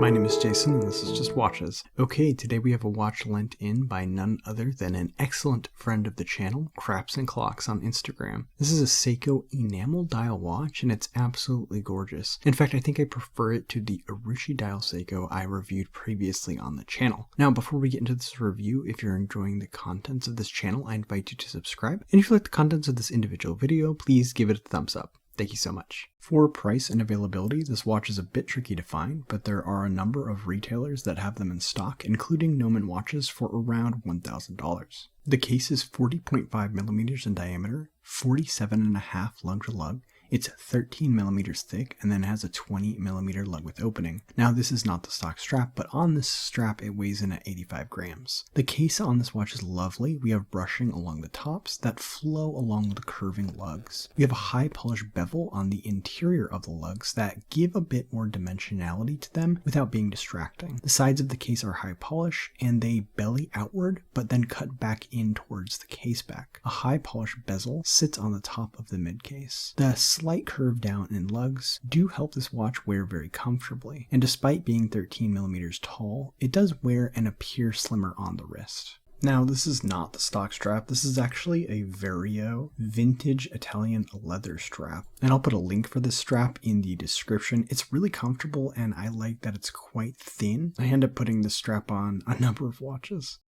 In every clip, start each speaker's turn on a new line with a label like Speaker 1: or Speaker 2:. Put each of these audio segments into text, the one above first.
Speaker 1: My name is Jason and this is Just Watches. Okay, today we have a watch lent in by none other than an excellent friend of the channel, Craps and Clocks on Instagram. This is a Seiko enamel dial watch and it's absolutely gorgeous. In fact, I think I prefer it to the Urushi dial Seiko I reviewed previously on the channel. Now, before we get into this review, if you're enjoying the contents of this channel, I invite you to subscribe. And if you like the contents of this individual video, please give it a thumbs up. Thank you so much. For price and availability, this watch is a bit tricky to find, but there are a number of retailers that have them in stock, including Nomen watches for around $1,000. The case is 40.5 millimeters in diameter, 47.5 lug to lug. It's 13 millimeters thick and then has a 20 millimeter lug width opening. Now this is not the stock strap, but on this strap it weighs in at 85 grams. The case on this watch is lovely. We have brushing along the tops that flow along the curving lugs. We have a high polished bevel on the interior of the lugs that give a bit more dimensionality to them without being distracting. The sides of the case are high polish and they belly outward but then cut back in towards the case back. A high polished bezel sits on the top of the mid case. The slight curve down in lugs do help this watch wear very comfortably, and despite being 13 millimeters tall, it does wear and appear slimmer on the wrist. Now, this is not the stock strap. This is actually a Vario vintage Italian leather strap, and I'll put a link for this strap in the description. It's really comfortable and I like that it's quite thin. I end up putting this strap on a number of watches.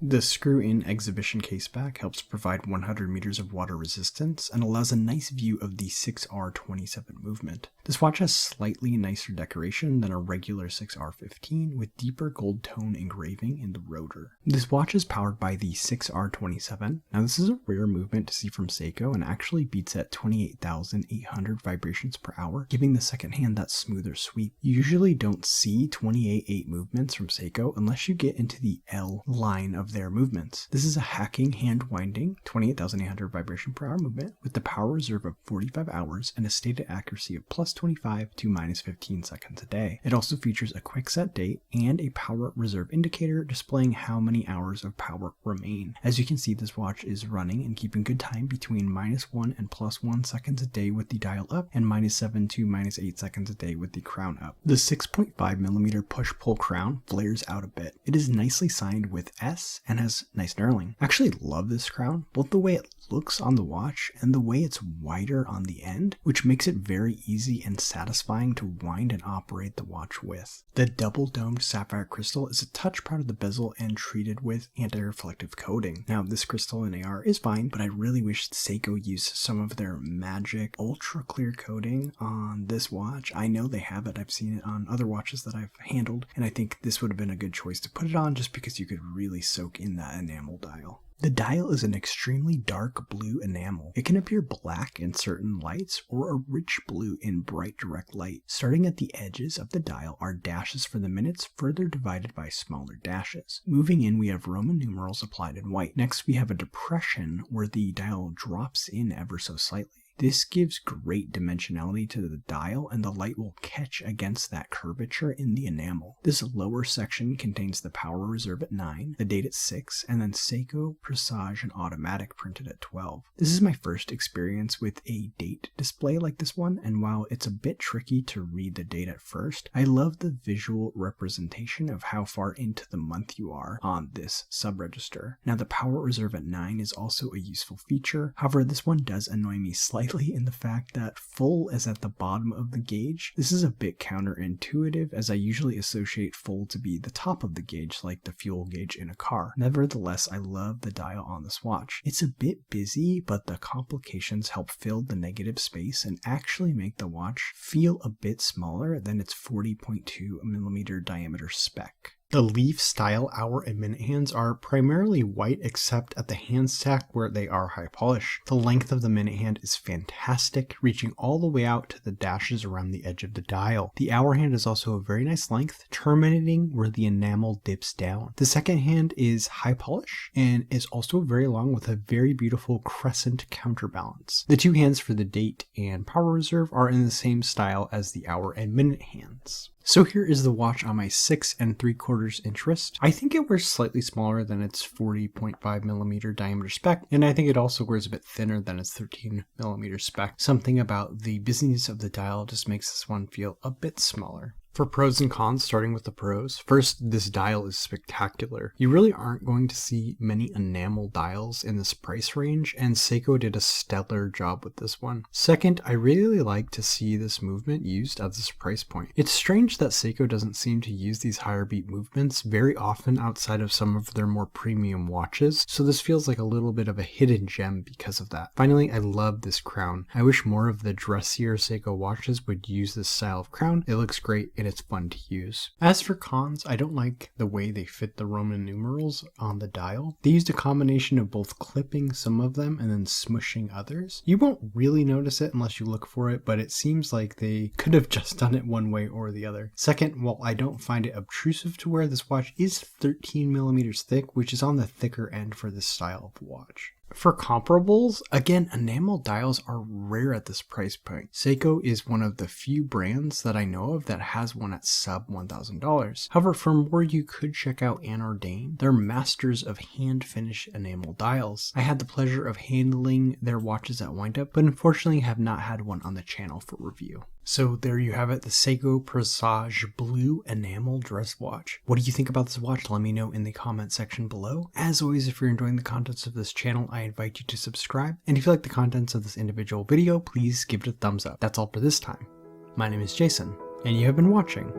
Speaker 1: The screw-in exhibition case back helps provide 100 meters of water resistance and allows a nice view of the SARW047 movement. This watch has slightly nicer decoration than a regular SARW015 with deeper gold tone engraving in the rotor. This watch is powered by the SARW047. Now this is a rare movement to see from Seiko and actually beats at 28,800 vibrations per hour, giving the second hand that smoother sweep. You usually don't see 28.8 movements from Seiko unless you get into the L line of their movements. This is a hacking hand winding 28,800 vibration per hour movement with the power reserve of 45 hours and a stated accuracy of plus 25 to minus 15 seconds a day. It also features a quick set date and a power reserve indicator displaying how many hours of power remain. As you can see, this watch is running and keeping good time between -1 and +1 seconds a day with the dial up and -7 to -8 seconds a day with the crown up. The 6.5 millimeter push-pull crown flares out a bit. It is nicely signed with S and has nice knurling. I actually love this crown, both the way it looks on the watch and the way it's wider on the end, which makes it very easy and satisfying to wind and operate the watch with. The double domed sapphire crystal is a touch proud of the bezel and treated with anti-reflective coating. Now this crystal in AR is fine, but I really wish Seiko used some of their magic ultra clear coating on this watch. I know they have it, I've seen it on other watches that I've handled, and I think this would have been a good choice to put it on just because you could really soak in that enamel dial. The dial is an extremely dark blue enamel. It can appear black in certain lights or a rich blue in bright direct light. Starting at the edges of the dial are dashes for the minutes, further divided by smaller dashes. Moving in, we have Roman numerals applied in white. Next, we have a depression where the dial drops in ever so slightly. This gives great dimensionality to the dial and the light will catch against that curvature in the enamel. This lower section contains the power reserve at 9, the date at 6, and then Seiko, Presage, and automatic printed at 12. This is my first experience with a date display like this one, and while it's a bit tricky to read the date at first, I love the visual representation of how far into the month you are on this sub-register. Now the power reserve at 9 is also a useful feature, however this one does annoy me slightly in the fact that full is at the bottom of the gauge. This is a bit counterintuitive as I usually associate full to be the top of the gauge like the fuel gauge in a car. Nevertheless, I love the dial on this watch. It's a bit busy, but the complications help fill the negative space and actually make the watch feel a bit smaller than its 40.2 millimeter diameter spec. The leaf style hour and minute hands are primarily white except at the hand stack where they are high polish. The length of the minute hand is fantastic, reaching all the way out to the dashes around the edge of the dial. The hour hand is also a very nice length, terminating where the enamel dips down. The second hand is high polish and is also very long with a very beautiful crescent counterbalance. The two hands for the date and power reserve are in the same style as the hour and minute hands. So here is the watch on my 6 3/4 inch wrist. I think it wears slightly smaller than its 40.5 millimeter diameter spec, and I think it also wears a bit thinner than its 13 millimeter spec. Something about the busyness of the dial just makes this one feel a bit smaller. For pros and cons, starting with the pros. First, this dial is spectacular. You really aren't going to see many enamel dials in this price range, and Seiko did a stellar job with this one. Second, I really like to see this movement used at this price point. It's strange that Seiko doesn't seem to use these higher beat movements very often outside of some of their more premium watches, so this feels like a little bit of a hidden gem because of that. Finally, I love this crown. I wish more of the dressier Seiko watches would use this style of crown. It looks great and it's fun to use. As for cons, I don't like the way they fit the Roman numerals on the dial. They used a combination of both clipping some of them and then smushing others. You won't really notice it unless you look for it, but it seems like they could have just done it one way or the other. Second, while I don't find it obtrusive to wear, this watch is 13 millimeters thick, which is on the thicker end for this style of watch. For comparables, again, enamel dials are rare at this price point. Seiko is one of the few brands that I know of that has one at sub $1,000. However, for more, you could check out Anordain. They're masters of hand-finished enamel dials. I had the pleasure of handling their watches at Windup, but unfortunately have not had one on the channel for review. So there you have it, the Seiko Presage Blue Enamel Dress Watch. What do you think about this watch? Let me know in the comment section below. As always, if you're enjoying the contents of this channel, I invite you to subscribe. And if you like the contents of this individual video, please give it a thumbs up. That's all for this time. My name is Jason, and you have been watching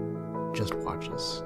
Speaker 1: Just Watches.